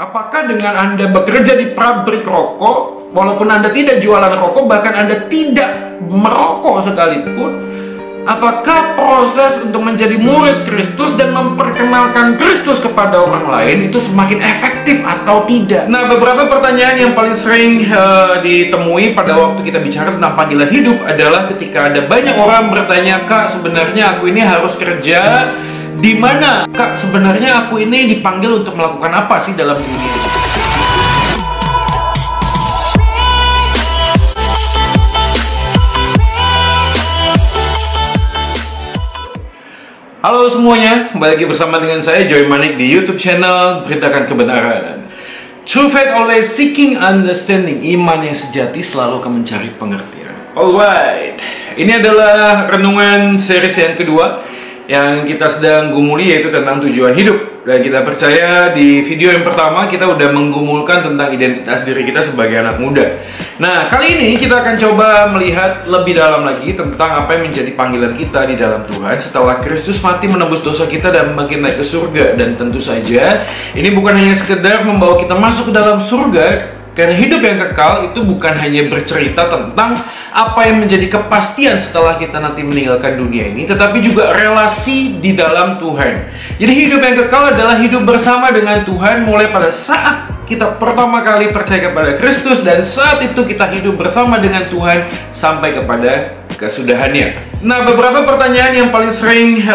Apakah dengan Anda bekerja di pabrik rokok, walaupun Anda tidak jualan rokok, bahkan Anda tidak merokok sekalipun, apakah proses untuk menjadi murid Kristus dan memperkenalkan Kristus kepada orang lain itu semakin efektif atau tidak? Nah, beberapa pertanyaan yang paling sering ditemui pada waktu kita bicara tentang panggilan hidup adalah ketika ada banyak orang bertanya, "Kak, sebenarnya aku ini harus kerja di mana? Kak, sebenarnya aku ini dipanggil untuk melakukan apa sih dalam dunia ini?" Halo semuanya, kembali lagi bersama dengan saya Joy Manik di YouTube channel Beritakan Kebenaran. True faith always seeking understanding. Iman yang sejati selalu akan mencari pengertian. Alright, ini adalah renungan series yang kedua yang kita sedang gumuli, yaitu tentang tujuan hidup. Dan kita percaya di video yang pertama kita udah menggumulkan tentang identitas diri kita sebagai anak muda. Nah, kali ini kita akan coba melihat lebih dalam lagi tentang apa yang menjadi panggilan kita di dalam Tuhan setelah Kristus mati menebus dosa kita dan makin naik ke surga. Dan tentu saja ini bukan hanya sekedar membawa kita masuk ke dalam surga, karena hidup yang kekal itu bukan hanya bercerita tentang apa yang menjadi kepastian setelah kita nanti meninggalkan dunia ini, tetapi juga relasi di dalam Tuhan. Jadi hidup yang kekal adalah hidup bersama dengan Tuhan mulai pada saat kita pertama kali percaya kepada Kristus, dan saat itu kita hidup bersama dengan Tuhan sampai kepada kesudahannya. Nah, beberapa pertanyaan yang paling sering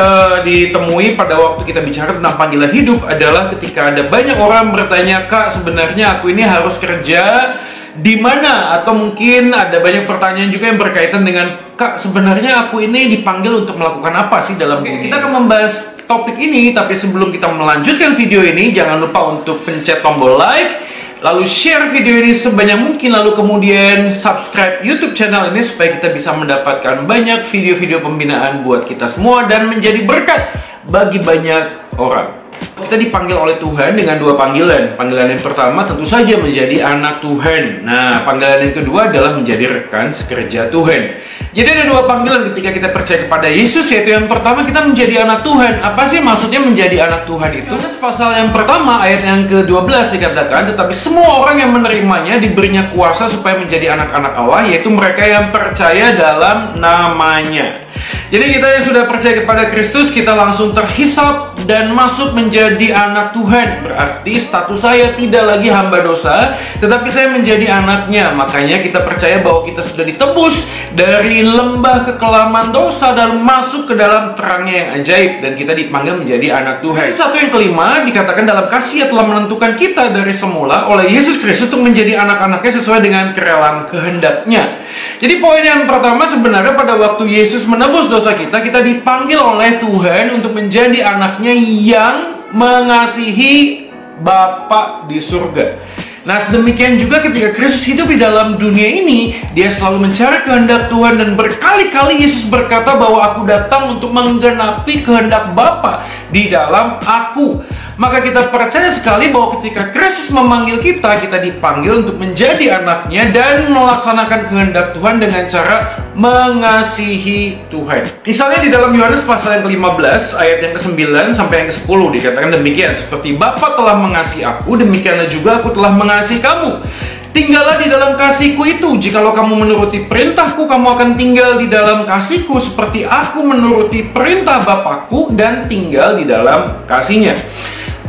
ditemui pada waktu kita bicara tentang panggilan hidup adalah ketika ada banyak orang bertanya, "Kak, sebenarnya aku ini harus kerja di mana?" Atau mungkin ada banyak pertanyaan juga yang berkaitan dengan, "Kak, sebenarnya aku ini dipanggil untuk melakukan apa sih dalam dunia?" Kita akan membahas topik ini, tapi sebelum kita melanjutkan video ini, jangan lupa untuk pencet tombol like, lalu share video ini sebanyak mungkin, lalu kemudian subscribe YouTube channel ini supaya kita bisa mendapatkan banyak video-video pembinaan buat kita semua dan menjadi berkat bagi banyak orang. Kita dipanggil oleh Tuhan dengan dua panggilan. Panggilan yang pertama tentu saja menjadi anak Tuhan. Nah, panggilan yang kedua adalah menjadi rekan sekerja Tuhan. Jadi ada dua panggilan ketika kita percaya kepada Yesus, yaitu yang pertama kita menjadi anak Tuhan. Apa sih maksudnya menjadi anak Tuhan itu? Pasal yang pertama ayat yang ke-12 dikatakan, "Tetapi semua orang yang menerimanya diberinya kuasa supaya menjadi anak-anak Allah, yaitu mereka yang percaya dalam namanya." Jadi kita yang sudah percaya kepada Kristus, kita langsung terhisap dan masuk menjadi anak Tuhan. Berarti status saya tidak lagi hamba dosa, tetapi saya menjadi anaknya. Makanya kita percaya bahwa kita sudah ditebus dari lembah kekelaman dosa dan masuk ke dalam terangnya yang ajaib, dan kita dipanggil menjadi anak Tuhan. Satu yang kelima dikatakan dalam kasih telah menentukan kita dari semula oleh Yesus Kristus untuk menjadi anak-anaknya sesuai dengan kerelaan kehendaknya. Jadi poin yang pertama sebenarnya pada waktu Yesus menebus dosa kita, kita dipanggil oleh Tuhan untuk menjadi anaknya yang mengasihi Bapa di surga. Nah, demikian juga ketika Kristus hidup di dalam dunia ini, dia selalu mencari kehendak Tuhan, dan berkali-kali Yesus berkata bahwa aku datang untuk menggenapi kehendak Bapa di dalam aku. Maka kita percaya sekali bahwa ketika Kristus memanggil kita, kita dipanggil untuk menjadi anaknya dan melaksanakan kehendak Tuhan dengan cara mengasihi Tuhan. Misalnya di dalam Yohanes pasal yang ke-15 ayat yang ke-9 sampai yang ke-10 dikatakan demikian, "Seperti Bapa telah mengasihi aku, demikianlah juga aku telah mengasihi kamu. Tinggallah di dalam kasihku itu. Jikalau kamu menuruti perintahku, kamu akan tinggal di dalam kasihku seperti aku menuruti perintah Bapakku dan tinggal di dalam kasihnya."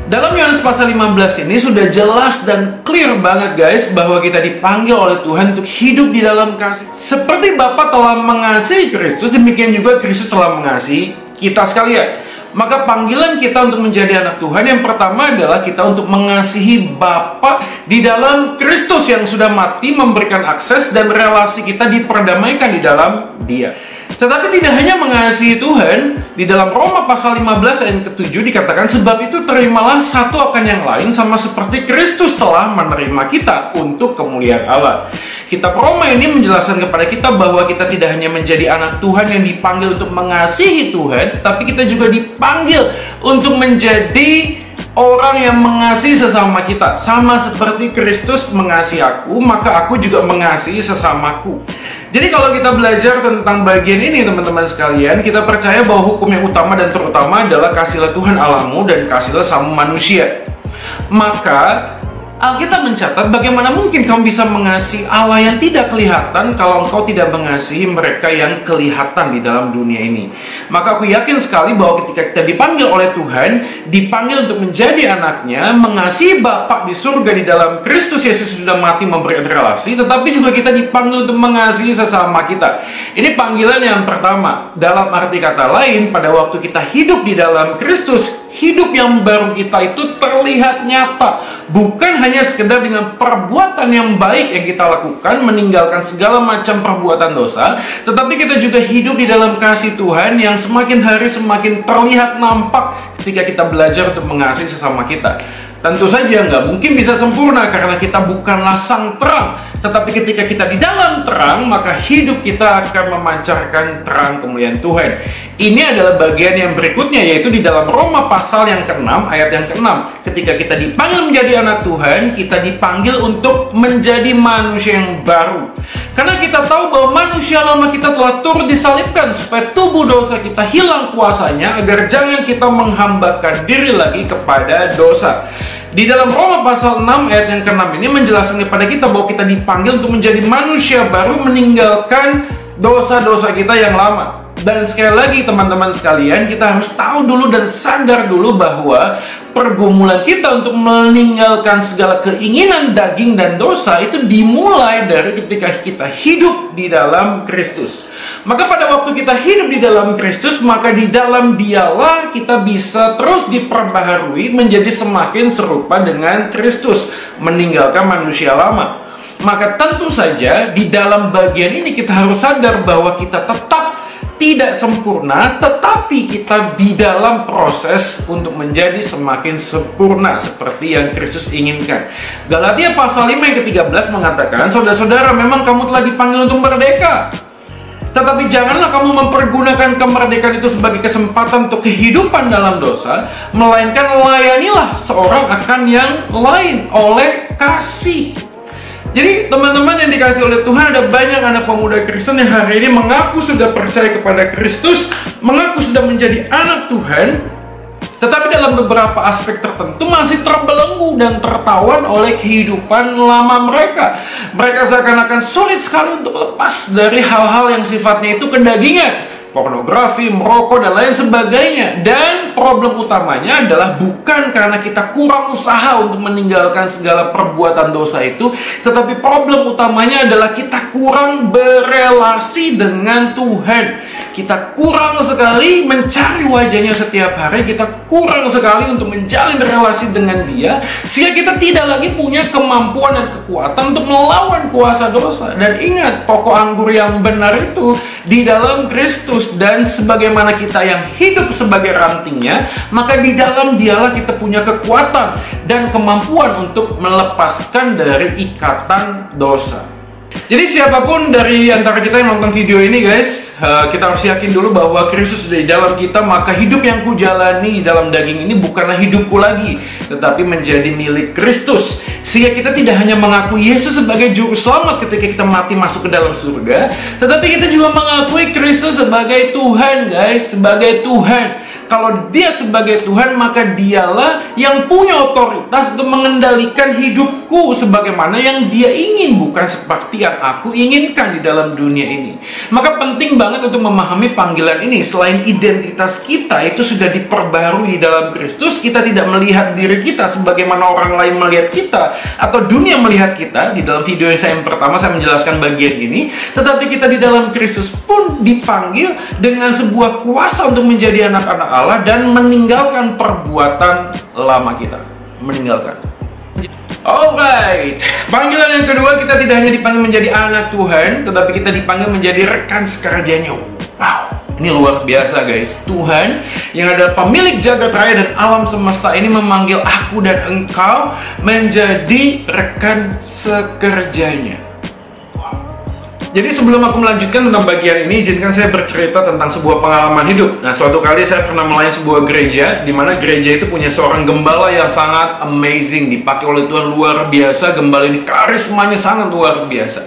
Dalam Yohanes pasal 15 ini sudah jelas dan clear banget guys, bahwa kita dipanggil oleh Tuhan untuk hidup di dalam kasih. Seperti Bapa telah mengasihi Kristus, demikian juga Kristus telah mengasihi kita sekalian. Maka panggilan kita untuk menjadi anak Tuhan yang pertama adalah kita untuk mengasihi Bapa di dalam Kristus yang sudah mati, memberikan akses dan relasi kita diperdamaikan di dalam Dia. Tetapi tidak hanya mengasihi Tuhan, di dalam Roma pasal 15 ayat ke-7 dikatakan, "Sebab itu terimalah satu akan yang lain sama seperti Kristus telah menerima kita untuk kemuliaan Allah." Kitab Roma ini menjelaskan kepada kita bahwa kita tidak hanya menjadi anak Tuhan yang dipanggil untuk mengasihi Tuhan, tapi kita juga dipanggil untuk menjadi orang yang mengasihi sesama kita. Sama seperti Kristus mengasihi aku, maka aku juga mengasihi sesamaku. Jadi kalau kita belajar tentang bagian ini teman-teman sekalian, kita percaya bahwa hukum yang utama dan terutama adalah kasihlah Tuhan Allahmu dan kasihlah sama manusia. Maka Alkitab mencatat bagaimana mungkin kamu bisa mengasihi Allah yang tidak kelihatan kalau engkau tidak mengasihi mereka yang kelihatan di dalam dunia ini. Maka aku yakin sekali bahwa ketika kita dipanggil oleh Tuhan, dipanggil untuk menjadi anaknya, mengasihi Bapa di surga di dalam Kristus Yesus sudah mati memberi relasi, tetapi juga kita dipanggil untuk mengasihi sesama kita. Ini panggilan yang pertama. Dalam arti kata lain, pada waktu kita hidup di dalam Kristus, hidup yang baru kita itu terlihat nyata, bukan hanya sekedar dengan perbuatan yang baik yang kita lakukan, meninggalkan segala macam perbuatan dosa, tetapi kita juga hidup di dalam kasih Tuhan yang semakin hari semakin terlihat nampak ketika kita belajar untuk mengasihi sesama kita. Tentu saja nggak mungkin bisa sempurna karena kita bukanlah sang terang, tetapi ketika kita di dalam terang, maka hidup kita akan memancarkan terang kemuliaan Tuhan. Ini adalah bagian yang berikutnya, yaitu di dalam Roma pasal yang ke-6 ayat yang ke-6. Ketika kita dipanggil menjadi anak Tuhan, kita dipanggil untuk menjadi manusia yang baru. Karena kita tahu bahwa manusia lama kita telah turut disalibkan supaya tubuh dosa kita hilang kuasanya, agar jangan kita menghambakan diri lagi kepada dosa. Di dalam Roma pasal 6 ayat yang ke-6 ini menjelaskan kepada kita bahwa kita dipanggil untuk menjadi manusia baru, meninggalkan dosa-dosa kita yang lama. Dan sekali lagi teman-teman sekalian, kita harus tahu dulu dan sadar dulu bahwa pergumulan kita untuk meninggalkan segala keinginan daging dan dosa itu dimulai dari ketika kita hidup di dalam Kristus. Maka pada waktu kita hidup di dalam Kristus, maka di dalam Dialah kita bisa terus diperbaharui menjadi semakin serupa dengan Kristus, meninggalkan manusia lama. Maka tentu saja di dalam bagian ini kita harus sadar bahwa kita tetap tidak sempurna, tetapi kita di dalam proses untuk menjadi semakin sempurna seperti yang Kristus inginkan. Galatia pasal 5 yang ke-13 mengatakan, saudara-saudara, memang kamu telah dipanggil untuk merdeka, tetapi janganlah kamu mempergunakan kemerdekaan itu sebagai kesempatan untuk kehidupan dalam dosa, melainkan layanilah seorang akan yang lain oleh kasih. Jadi teman-teman yang dikasih oleh Tuhan, ada banyak anak pemuda Kristen yang hari ini mengaku sudah percaya kepada Kristus, mengaku sudah menjadi anak Tuhan, tetapi dalam beberapa aspek tertentu masih terbelenggu dan tertawan oleh kehidupan lama mereka. Mereka seakan-akan sulit sekali untuk lepas dari hal-hal yang sifatnya itu kedagingan, pornografi, merokok, dan lain sebagainya. Dan problem utamanya adalah bukan karena kita kurang usaha untuk meninggalkan segala perbuatan dosa itu, tetapi problem utamanya adalah kita kurang berelasi dengan Tuhan. Kita kurang sekali mencari wajahnya setiap hari, kita kurang sekali untuk menjalin relasi dengan Dia, sehingga kita tidak lagi punya kemampuan dan kekuatan untuk melawan kuasa dosa. Dan ingat, pokok anggur yang benar itu di dalam Kristus. Dan sebagaimana kita yang hidup sebagai rantingnya, maka di dalam Dialah kita punya kekuatan dan kemampuan untuk melepaskan dari ikatan dosa. Jadi siapapun dari antara kita yang nonton video ini guys, kita harus yakin dulu bahwa Kristus sudah di dalam kita. Maka hidup yang kujalani dalam daging ini bukanlah hidupku lagi, tetapi menjadi milik Kristus. Sehingga kita tidak hanya mengakui Yesus sebagai juru selamat ketika kita mati masuk ke dalam surga, tetapi kita juga mengakui Kristus sebagai Tuhan guys, sebagai Tuhan. Kalau Dia sebagai Tuhan, maka Dialah yang punya otoritas untuk mengendalikan hidupku sebagaimana yang Dia ingin, bukan seperti yang aku inginkan di dalam dunia ini. Maka penting banget untuk memahami panggilan ini. Selain identitas kita itu sudah diperbarui di dalam Kristus, kita tidak melihat diri kita sebagaimana orang lain melihat kita atau dunia melihat kita. Di dalam video yang pertama saya menjelaskan bagian ini. Tetapi kita di dalam Kristus pun dipanggil dengan sebuah kuasa untuk menjadi anak-anak Allah dan meninggalkan perbuatan lama kita. Meninggalkan. Alright, panggilan yang kedua, kita tidak hanya dipanggil menjadi anak Tuhan, tetapi kita dipanggil menjadi rekan sekerjanya. Wow, ini luar biasa guys. Tuhan yang adalah pemilik jagat raya dan alam semesta ini memanggil aku dan engkau menjadi rekan sekerjanya. Jadi sebelum aku melanjutkan tentang bagian ini, izinkan saya bercerita tentang sebuah pengalaman hidup. Nah, suatu kali saya pernah melayani sebuah gereja, di mana gereja itu punya seorang gembala yang sangat amazing, dipakai oleh Tuhan luar biasa. Gembala ini karismanya sangat luar biasa.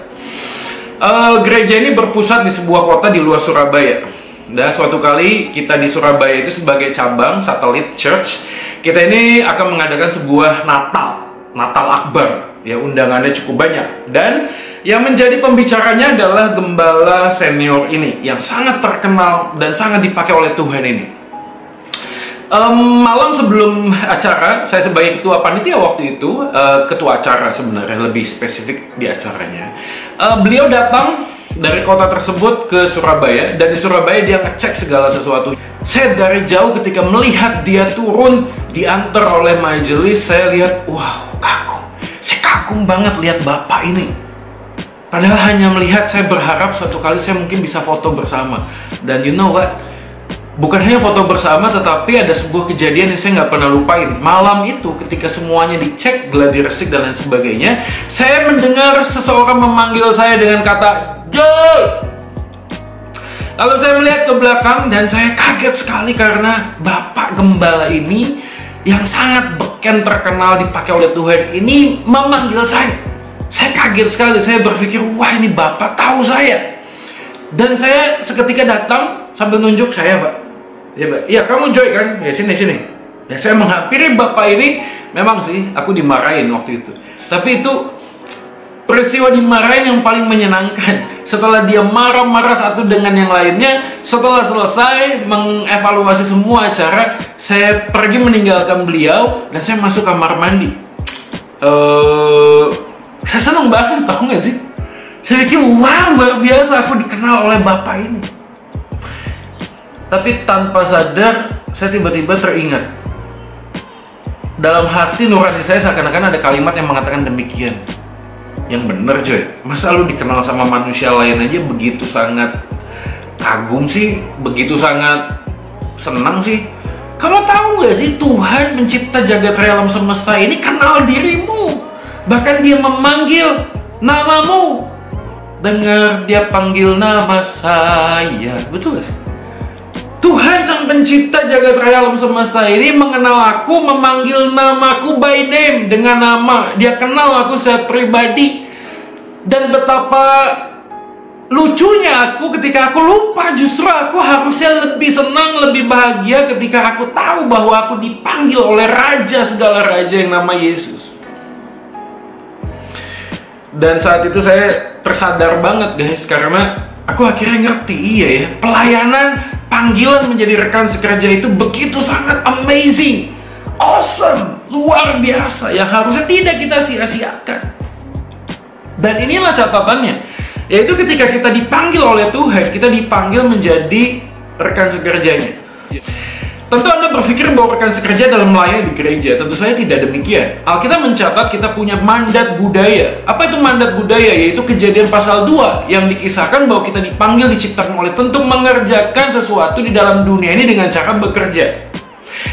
Gereja ini berpusat di sebuah kota di luar Surabaya. Dan suatu kali kita di Surabaya itu sebagai cabang satelit church, kita ini akan mengadakan sebuah Natal. Natal Akbar. Ya, undangannya cukup banyak. Dan yang menjadi pembicaranya adalah gembala senior ini, yang sangat terkenal dan sangat dipakai oleh Tuhan ini. Malam sebelum acara, saya sebagai ketua panitia waktu itu, ketua acara sebenarnya, lebih spesifik di acaranya, beliau datang dari kota tersebut ke Surabaya, dan di Surabaya dia ngecek segala sesuatu. Saya dari jauh ketika melihat dia turun diantar oleh majelis, saya lihat, wow, kagum. Saya kagum banget lihat bapak ini. Padahal hanya melihat, saya berharap suatu kali saya mungkin bisa foto bersama. Dan you know what? Bukan hanya foto bersama, tetapi ada sebuah kejadian yang saya nggak pernah lupain. Malam itu, ketika semuanya dicek, gladi resik dan lain sebagainya, saya mendengar seseorang memanggil saya dengan kata, "Joy!" Lalu saya melihat ke belakang dan saya kaget sekali karena Bapak Gembala ini yang sangat beken terkenal dipakai oleh Tuhan ini memanggil saya. Saya kaget sekali, saya berpikir, wah ini Bapak tahu saya. Dan saya seketika datang sambil nunjuk, saya Pak. Ya, Pak. Ya, kamu Joy kan? Ya, sini. Ya, saya menghampiri Bapak ini. Memang sih, aku dimarahin waktu itu. Tapi itu peristiwa dimarahin yang paling menyenangkan. Setelah dia marah-marah satu dengan yang lainnya, setelah selesai mengevaluasi semua acara, saya pergi meninggalkan beliau dan saya masuk kamar mandi. Saya seneng banget, tahu nggak sih? Saya pikir, wah, luar biasa, aku dikenal oleh Bapak ini. Tapi tanpa sadar, saya tiba-tiba teringat. Dalam hati nurani saya seakan-akan ada kalimat yang mengatakan demikian. Yang bener, Joy. Masa lu dikenal sama manusia lain aja begitu sangat kagum sih, begitu sangat senang sih? Kamu tahu nggak sih, Tuhan mencipta jagat raya alam semesta ini kenal dirimu. Bahkan dia memanggil namamu. Dengar dia panggil nama saya. Betul gak sih? Tuhan sang pencipta jagat raya alam semesta ini mengenal aku, memanggil namaku by name, dengan nama. Dia kenal aku secara pribadi. Dan betapa lucunya aku ketika aku lupa, justru aku harusnya lebih senang, lebih bahagia ketika aku tahu bahwa aku dipanggil oleh Raja segala raja yang nama Yesus. Dan saat itu saya tersadar banget guys, karena aku akhirnya ngerti, iya ya, pelayanan, panggilan menjadi rekan sekerja itu begitu sangat amazing, awesome, luar biasa, yang harusnya tidak kita sia-siakan. Dan inilah catatannya, yaitu ketika kita dipanggil oleh Tuhan, kita dipanggil menjadi rekan sekerjanya. Tentu Anda berpikir bahwa rekan sekerja dalam melayani di gereja. Tentu saya tidak demikian. Alkitab mencatat kita punya mandat budaya. Apa itu mandat budaya? Yaitu Kejadian pasal 2 yang dikisahkan bahwa kita dipanggil, diciptakan oleh Tuhan untuk mengerjakan sesuatu di dalam dunia ini dengan cara bekerja.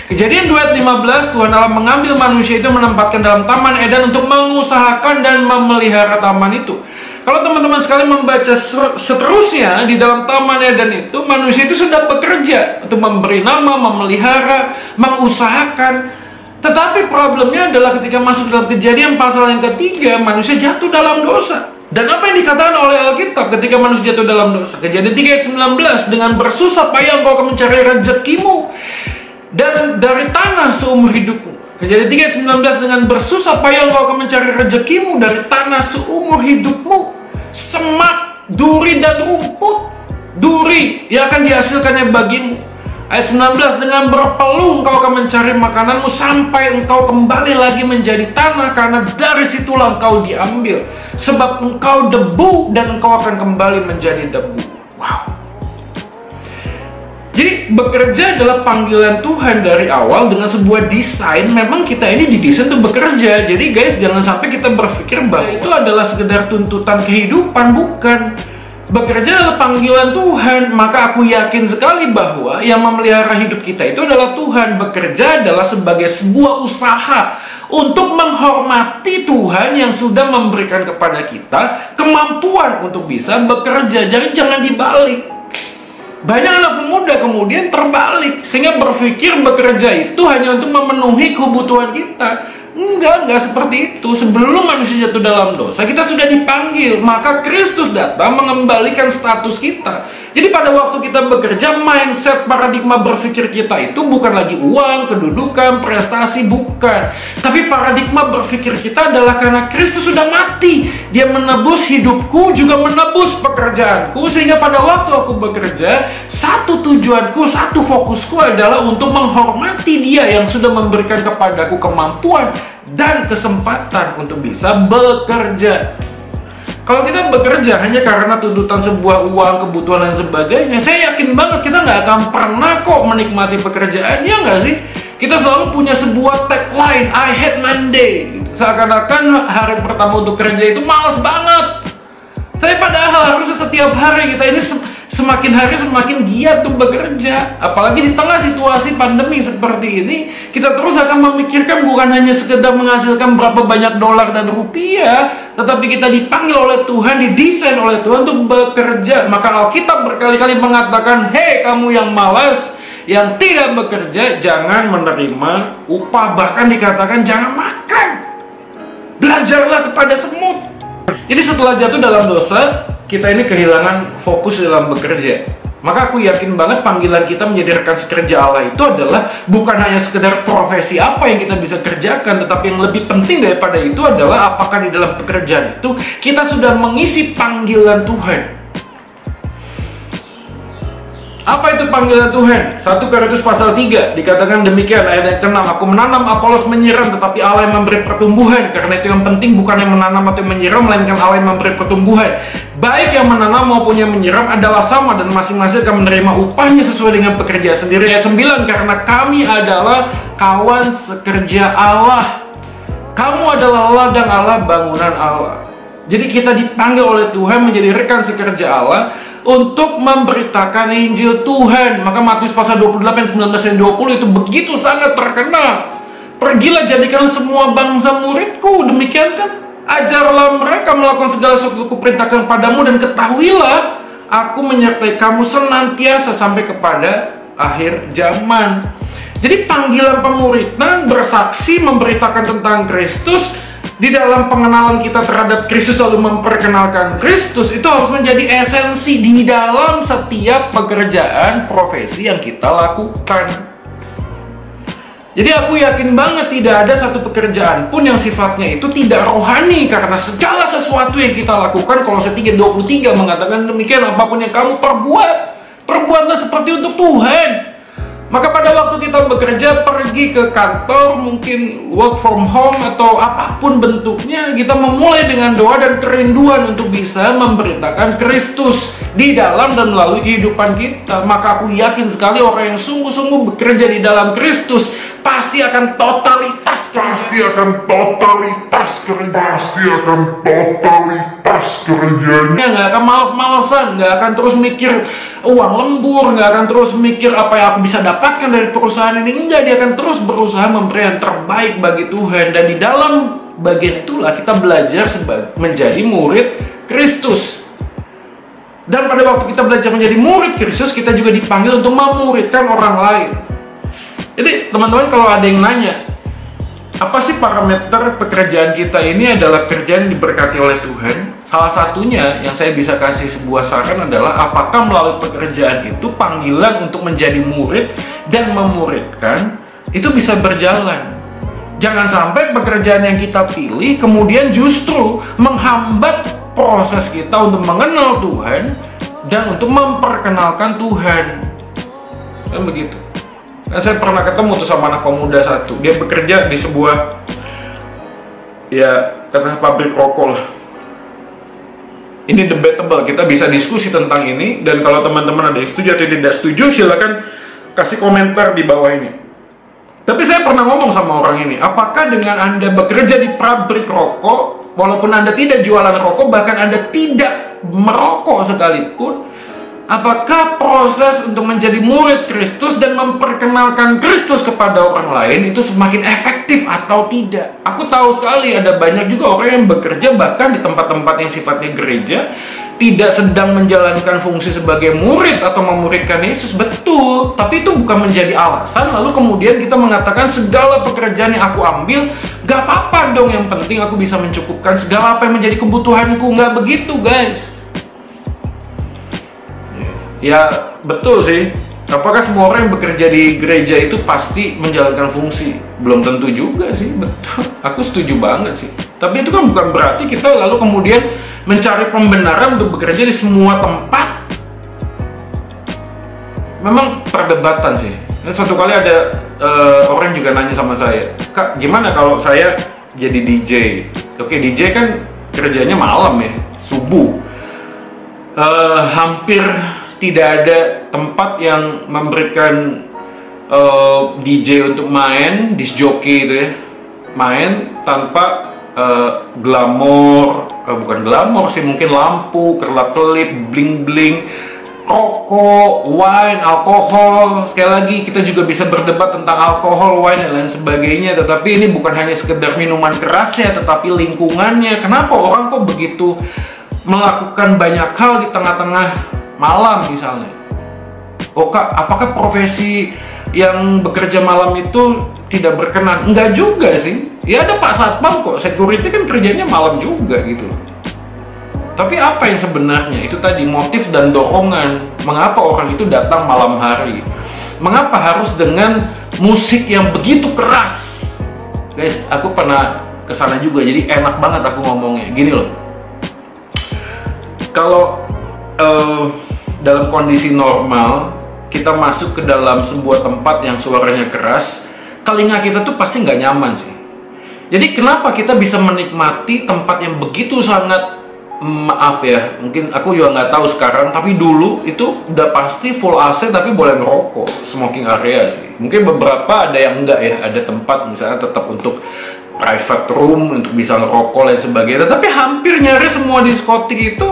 Kejadian 2 ayat 15, Tuhan Allah mengambil manusia itu, menempatkan dalam Taman Eden untuk mengusahakan dan memelihara taman itu. Kalau teman-teman sekalian membaca seterusnya di dalam Taman Eden itu, manusia itu sudah bekerja untuk memberi nama, memelihara, mengusahakan. Tetapi problemnya adalah ketika masuk dalam Kejadian pasal yang ketiga, manusia jatuh dalam dosa. Dan apa yang dikatakan oleh Alkitab ketika manusia jatuh dalam dosa? Kejadian 3 ayat 19, dengan bersusah payah engkau akan mencari rezekimu dan dari tanah seumur hidupmu. Kejadian 3 ayat 19, dengan bersusah payah engkau akan mencari rezekimu dari tanah seumur hidupmu. Semak, duri dan rumput. Duri yang akan dihasilkannya bagimu. Ayat 19, dengan berpeluh engkau akan mencari makananmu sampai engkau kembali lagi menjadi tanah, karena dari situlah engkau diambil. Sebab engkau debu dan engkau akan kembali menjadi debu. Wow. Jadi bekerja adalah panggilan Tuhan dari awal dengan sebuah desain. Memang kita ini didesain untuk bekerja. Jadi guys, jangan sampai kita berpikir bahwa itu adalah sekedar tuntutan kehidupan. Bukan. Bekerja adalah panggilan Tuhan. Maka aku yakin sekali bahwa yang memelihara hidup kita itu adalah Tuhan. Bekerja adalah sebagai sebuah usaha untuk menghormati Tuhan yang sudah memberikan kepada kita kemampuan untuk bisa bekerja. Jadi jangan dibalik. Banyak anak pemuda kemudian terbalik, sehingga berpikir bekerja itu hanya untuk memenuhi kebutuhan kita. Enggak seperti itu. Sebelum manusia jatuh dalam dosa, kita sudah dipanggil. Maka Kristus datang mengembalikan status kita. Jadi pada waktu kita bekerja, mindset paradigma berpikir kita itu bukan lagi uang, kedudukan, prestasi, bukan. Tapi paradigma berpikir kita adalah karena Kristus sudah mati. Dia menebus hidupku, juga menebus pekerjaanku. Sehingga pada waktu aku bekerja, satu tujuanku, satu fokusku adalah untuk menghormati Dia yang sudah memberikan kepadaku kemampuan dan kesempatan untuk bisa bekerja. Kalau kita bekerja hanya karena tuntutan sebuah uang, kebutuhan, dan sebagainya, saya yakin banget kita nggak akan pernah kok menikmati pekerjaan, ya nggak sih? Kita selalu punya sebuah tagline, I hate Monday. Seakan-akan hari pertama untuk kerja itu malas banget. Tapi padahal harusnya setiap hari kita ini semakin hari semakin giat untuk bekerja. Apalagi di tengah situasi pandemi seperti ini, kita terus akan memikirkan bukan hanya sekedar menghasilkan berapa banyak dolar dan rupiah, tetapi kita dipanggil oleh Tuhan, didesain oleh Tuhan untuk bekerja. Maka Alkitab berkali-kali mengatakan, hei kamu yang malas, yang tidak bekerja, jangan menerima upah. Bahkan dikatakan jangan makan. Belajarlah kepada semut. Jadi setelah jatuh dalam dosa, kita ini kehilangan fokus dalam bekerja. Maka aku yakin banget panggilan kita menjadi rekan sekerja Allah itu adalah bukan hanya sekedar profesi apa yang kita bisa kerjakan, tetapi yang lebih penting daripada itu adalah apakah di dalam pekerjaan itu kita sudah mengisi panggilan Tuhan. Apa itu panggilan Tuhan? 1 Korintus pasal 3 dikatakan demikian, ayat yang ke-6, aku menanam, Apolos menyiram, tetapi Allah yang memberi pertumbuhan. Karena itu yang penting bukan yang menanam atau yang menyiram, melainkan Allah yang memberi pertumbuhan. Baik yang menanam maupun yang menyiram adalah sama, dan masing-masing akan menerima upahnya sesuai dengan pekerjaan sendiri. Ayat 9, karena kami adalah kawan sekerja Allah. Kamu adalah ladang Allah, bangunan Allah. Jadi kita dipanggil oleh Tuhan menjadi rekan sekerja Allah untuk memberitakan Injil Tuhan. Maka Matius pasal 28, 19 dan 20 itu begitu sangat terkenal. Pergilah jadikan semua bangsa muridku. Demikian kan? Ajarlah mereka melakukan segala sesuatu kuperintahkan padamu, dan ketahuilah aku menyertai kamu senantiasa sampai kepada akhir zaman. Jadi panggilan pemuridan, bersaksi, memberitakan tentang Kristus, di dalam pengenalan kita terhadap Kristus lalu memperkenalkan Kristus, itu harus menjadi esensi di dalam setiap pekerjaan profesi yang kita lakukan. Jadi aku yakin banget tidak ada satu pekerjaan pun yang sifatnya itu tidak rohani, karena segala sesuatu yang kita lakukan, Kolose 3:23 mengatakan demikian, apapun yang kamu perbuatlah seperti untuk Tuhan. Maka pada waktu kita bekerja, pergi ke kantor, mungkin work from home atau apapun bentuknya, kita memulai dengan doa dan kerinduan untuk bisa memberitakan Kristus di dalam dan melalui kehidupan kita. Maka aku yakin sekali orang yang sungguh-sungguh bekerja di dalam Kristus pasti akan totalitas kerjanya, nggak akan malas-malasan, nggak akan terus mikir uang lembur, nggak akan terus mikir apa yang aku bisa dapatkan dari perusahaan ini. Enggak, dia akan terus berusaha memberi yang terbaik bagi Tuhan. Dan di dalam bagian itulah kita belajar menjadi murid Kristus. Dan pada waktu kita belajar menjadi murid Kristus, kita juga dipanggil untuk memuridkan orang lain. Jadi teman-teman, kalau ada yang nanya, apa sih parameter pekerjaan kita ini adalah pekerjaan yang diberkati oleh Tuhan? Salah satunya yang saya bisa kasih sebuah saran adalah apakah melalui pekerjaan itu panggilan untuk menjadi murid dan memuridkan itu bisa berjalan. Jangan sampai pekerjaan yang kita pilih kemudian justru menghambat proses kita untuk mengenal Tuhan dan untuk memperkenalkan Tuhan. Kan begitu. Nah, saya pernah ketemu tuh sama anak pemuda satu. Dia bekerja di sebuah, ya, kata pabrik rokok lah. Ini debatable, kita bisa diskusi tentang ini. Dan kalau teman-teman ada yang setuju atau tidak setuju, silakan kasih komentar di bawah ini. Tapi saya pernah ngomong sama orang ini, apakah dengan Anda bekerja di pabrik rokok, walaupun Anda tidak jualan rokok, bahkan Anda tidak merokok sekalipun, apakah proses untuk menjadi murid Kristus dan memperkenalkan Kristus kepada orang lain itu semakin efektif atau tidak? Aku tahu sekali ada banyak juga orang yang bekerja bahkan di tempat-tempat yang sifatnya gereja tidak sedang menjalankan fungsi sebagai murid atau memuridkan Yesus, betul. Tapi itu bukan menjadi alasan lalu kemudian kita mengatakan segala pekerjaan yang aku ambil gak apa-apa dong, yang penting aku bisa mencukupkan segala apa yang menjadi kebutuhanku. Gak begitu, guys. Ya betul sih. Apakah semua orang yang bekerja di gereja itu pasti menjalankan fungsi? Belum tentu juga sih, betul. Aku setuju banget sih. Tapi itu kan bukan berarti kita lalu kemudian mencari pembenaran untuk bekerja di semua tempat. Memang perdebatan sih. Dan suatu kali ada orang juga nanya sama saya, Kak, gimana kalau saya jadi DJ? Oke, DJ kan kerjanya malam ya, subuh. Hampir tidak ada tempat yang memberikan DJ untuk main, disc jockey itu ya, main tanpa glamor, bukan glamor sih, mungkin lampu, kerlap-kelip, bling-bling, rokok, wine, alkohol. Sekali lagi kita juga bisa berdebat tentang alkohol, wine dan lain sebagainya, tetapi ini bukan hanya sekedar minuman keras ya, tetapi lingkungannya. Kenapa orang kok begitu melakukan banyak hal di tengah-tengah malam misalnya? Oh Kak, apakah profesi yang bekerja malam itu tidak berkenan? Enggak juga sih. Ya ada Pak Satpam kok, security kan kerjanya malam juga gitu. Tapi apa yang sebenarnya? Itu tadi motif dan dorongan. Mengapa orang itu datang malam hari? Mengapa harus dengan musik yang begitu keras? Guys, aku pernah kesana juga, jadi enak banget aku ngomongnya. Gini loh, kalau dalam kondisi normal kita masuk ke dalam sebuah tempat yang suaranya keras, telinga kita tuh pasti nggak nyaman sih. Jadi kenapa kita bisa menikmati tempat yang begitu sangat, maaf ya, mungkin aku juga nggak tahu sekarang, tapi dulu itu udah pasti full AC tapi boleh ngerokok, smoking area sih. Mungkin beberapa ada yang enggak ya, ada tempat misalnya tetap untuk private room untuk bisa ngerokok dan sebagainya, tapi hampir nyaris semua diskotik itu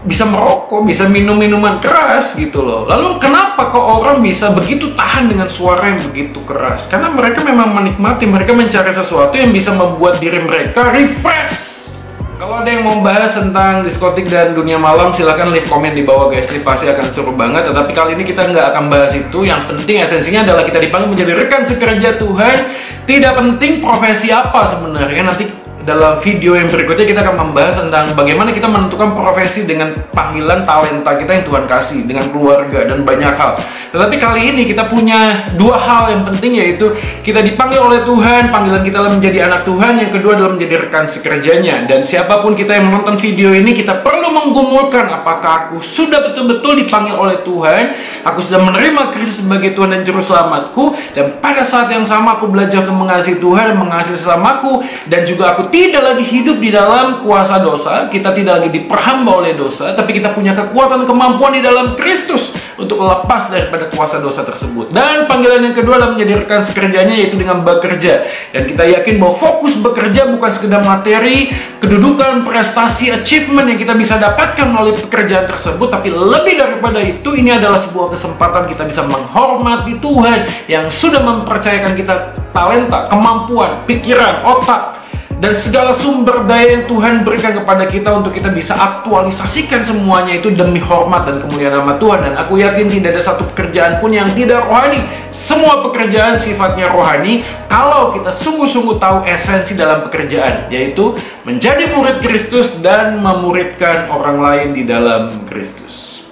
bisa merokok, bisa minum minuman keras gitu loh. Lalu kenapa kok orang bisa begitu tahan dengan suara yang begitu keras? Karena mereka memang menikmati, mereka mencari sesuatu yang bisa membuat diri mereka refresh. Kalau ada yang mau bahas tentang diskotik dan dunia malam, silahkan leave komen di bawah guys, ini pasti akan seru banget. Tetapi kali ini kita nggak akan bahas itu. Yang penting esensinya adalah kita dipanggil menjadi rekan sekerja Tuhan. Tidak penting profesi apa sebenarnya, nanti dalam video yang berikutnya kita akan membahas tentang bagaimana kita menentukan profesi dengan panggilan talenta kita yang Tuhan kasih, dengan keluarga dan banyak hal. Tetapi kali ini kita punya dua hal yang penting, yaitu kita dipanggil oleh Tuhan, panggilan kita adalah menjadi anak Tuhan, yang kedua adalah menjadi rekan sekerjanya. Dan siapapun kita yang menonton video ini, kita perlu menggumulkan apakah aku sudah betul-betul dipanggil oleh Tuhan, aku sudah menerima Kristus sebagai Tuhan dan Juru Selamatku, dan pada saat yang sama aku belajar untuk mengasihi Tuhan dan mengasihi sesamaku, dan juga aku tidak lagi hidup di dalam kuasa dosa, kita tidak lagi diperhamba oleh dosa, tapi kita punya kekuatan kemampuan di dalam Kristus untuk lepas daripada kuasa dosa tersebut. Dan panggilan yang kedua adalah menjadi rekan sekerjanya, yaitu dengan bekerja. Dan kita yakin bahwa fokus bekerja bukan sekedar materi, kedudukan, prestasi, achievement yang kita bisa dapatkan melalui pekerjaan tersebut, tapi lebih daripada itu, ini adalah sebuah kesempatan kita bisa menghormati Tuhan yang sudah mempercayakan kita talenta, kemampuan, pikiran, otak, dan segala sumber daya yang Tuhan berikan kepada kita untuk kita bisa aktualisasikan semuanya itu demi hormat dan kemuliaan nama Tuhan. Dan aku yakin tidak ada satu pekerjaan pun yang tidak rohani. Semua pekerjaan sifatnya rohani kalau kita sungguh-sungguh tahu esensi dalam pekerjaan, yaitu menjadi murid Kristus dan memuridkan orang lain di dalam Kristus.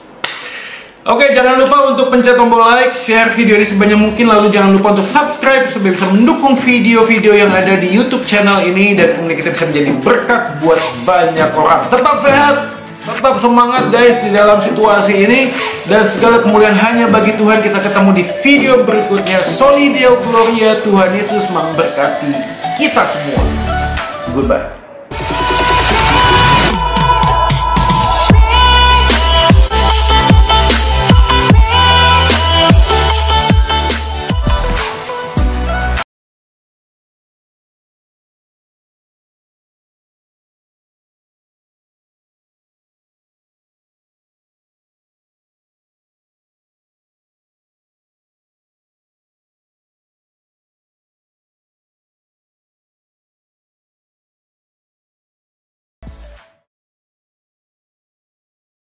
Oke, jangan lupa untuk pencet tombol like, share video ini sebanyak mungkin, lalu jangan lupa untuk subscribe supaya bisa mendukung video-video yang ada di YouTube channel ini, dan kemudian kita bisa menjadi berkat buat banyak orang. Tetap sehat, tetap semangat guys di dalam situasi ini, dan segala kemuliaan hanya bagi Tuhan. Kita ketemu di video berikutnya. Soli Deo Gloria, Tuhan Yesus memberkati kita semua. Goodbye.